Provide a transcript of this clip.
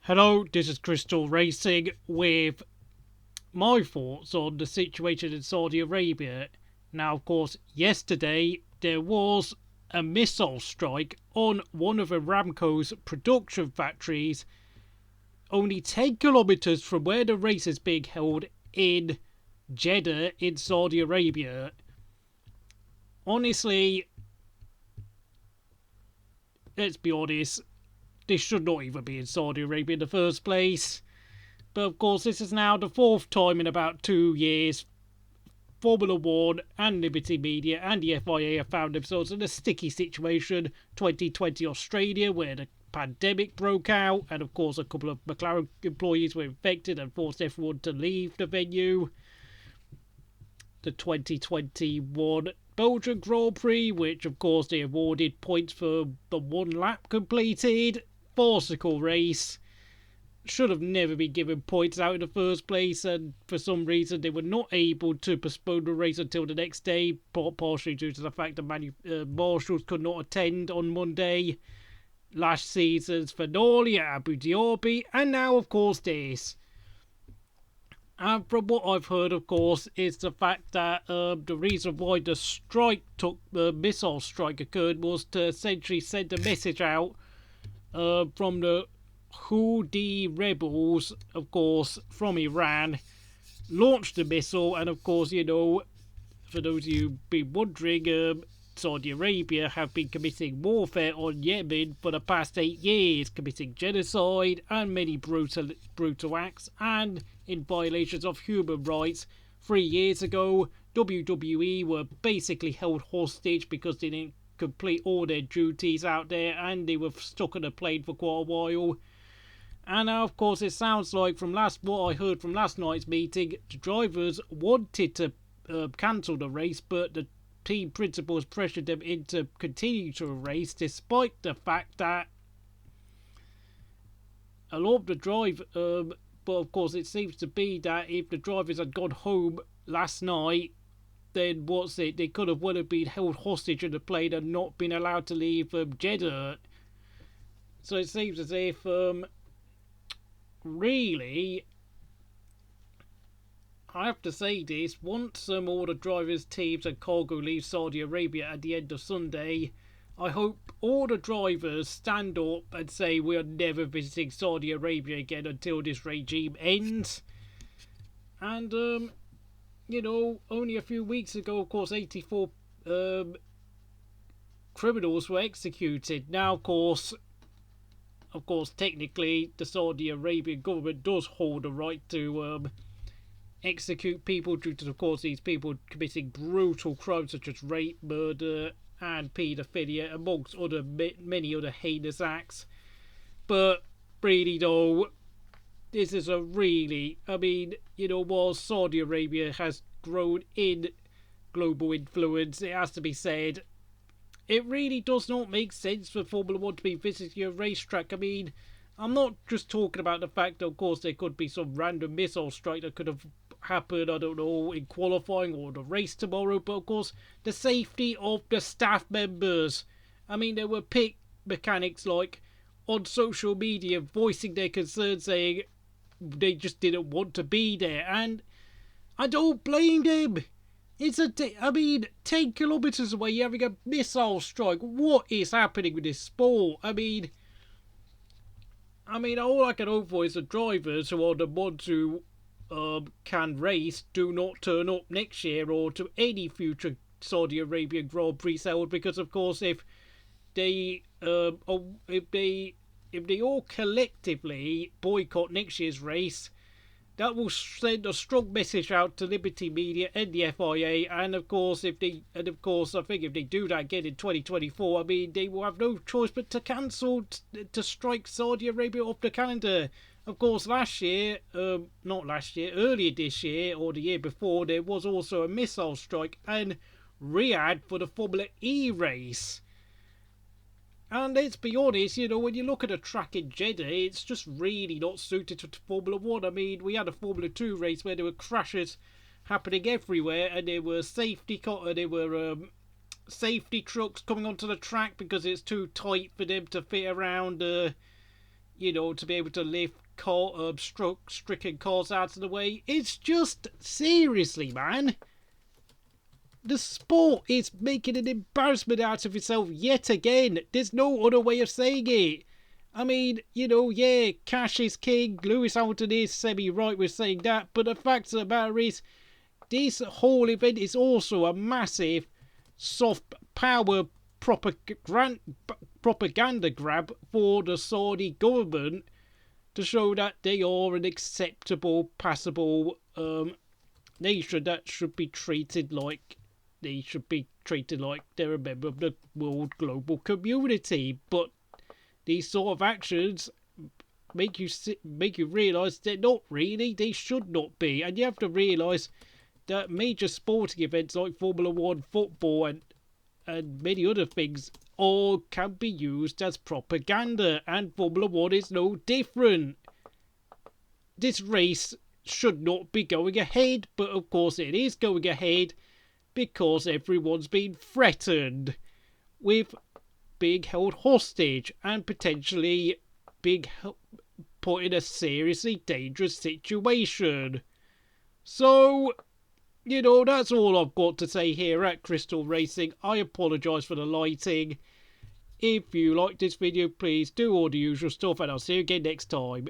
Hello, this is Crystal Racing with my thoughts on the situation in Saudi Arabia. Now, of course, yesterday there was a missile strike on one of Aramco's production factories, only 10 kilometers from where the race is being held in Jeddah in Saudi Arabia. Honestly, let's be honest, this should not even be in Saudi Arabia in the first place. But of course, this is now the fourth time in about 2 years Formula One and Liberty Media and the FIA have found themselves in a sticky situation. 2020 Australia, where the pandemic broke out, and of course, a couple of McLaren employees were infected and forced everyone to leave the venue. The 2021 Belgian Grand Prix, which of course they awarded points for the one lap completed. Farcical race. Should have never been given points out in the first place, and for some reason they were not able to postpone the race until the next day, partially due to the fact that marshals could not attend on Monday. Last season's finale at Abu Dhabi, and now of course this. And from what I've heard, of course, is the fact that the reason why the missile strike occurred was to essentially send a message out from the Houthi rebels, of course, from Iran, launched the missile, and of course, for those of you who've been wondering, Saudi Arabia have been committing warfare on Yemen for the past 8 years, committing genocide and many brutal acts, and in violations of human rights. 3 years ago, WWE were basically held hostage because they didn't complete all their duties out there, and they were stuck on a plane for quite a while. And now, of course, it sounds like from what I heard from last night's meeting, the drivers wanted to cancel the race, but the team principals pressured them into continuing to race, despite the fact that a lot of the but of course, it seems to be that if the drivers had gone home last night, then they could have well have been held hostage in the plane and not been allowed to leave Jeddah. So it seems as if really, I have to say this, once all the drivers, teams and cargo leave Saudi Arabia at the end of Sunday, I hope all the drivers stand up and say we are never visiting Saudi Arabia again until this regime ends. And only a few weeks ago, of course, 84 criminals were executed. Now, of course, technically, the Saudi Arabian government does hold the right to execute people due to, of course, these people committing brutal crimes such as rape, murder, and paedophilia, amongst many other heinous acts. But really, though, this is while Saudi Arabia has grown in global influence, it has to be said, it really does not make sense for Formula One to be visiting a racetrack. I mean, I'm not just talking about the fact that, of course, there could be some random missile strike that could have happened, I don't know, in qualifying or the race tomorrow, but of course, the safety of the staff members. I mean, there were pit mechanics on social media voicing their concerns, saying they just didn't want to be there, and I don't blame them. It's 10 kilometers away, you're having a missile strike. What is happening with this sport? I mean, all I can hope for is the drivers who are the ones who can race do not turn up next year or to any future Saudi Arabian Grand Prix held, because of course if they all collectively boycott next year's race, that will send a strong message out to Liberty Media and the FIA, and of course I think if they do that again in 2024, they will have no choice but to cancel, to strike Saudi Arabia off the calendar. Of course, earlier this year or the year before, there was also a missile strike in Riyadh for the Formula E race. And let's be honest, when you look at a track in Jeddah, it's just really not suited to Formula 1. I mean, we had a Formula 2 race where there were crashes happening everywhere, and there were safety trucks coming onto the track because it's too tight for them to fit around you know, to be able to lift stricken cars out of the way. It's just, seriously, man. The sport is making an embarrassment out of itself yet again. There's no other way of saying it. I mean, you know, yeah, cash is king. Lewis Hamilton is semi-right with saying that. But the fact of the matter is, this whole event is also a massive soft power propaganda grab for the Saudi government to show that they are an acceptable, passable nation that should be treated like they're a member of the world global community. But these sort of actions make you realise they're not really. They should not be. And you have to realise that major sporting events like Formula 1, football and many other things all can be used as propaganda, and Formula 1 is no different. This race should not be going ahead, but of course it is going ahead because everyone's been threatened with being held hostage and potentially being put in a seriously dangerous situation. So, you know, that's all I've got to say here at Crystal Racing. I apologise for the lighting. If you like this video, please do all the usual stuff, and I'll see you again next time.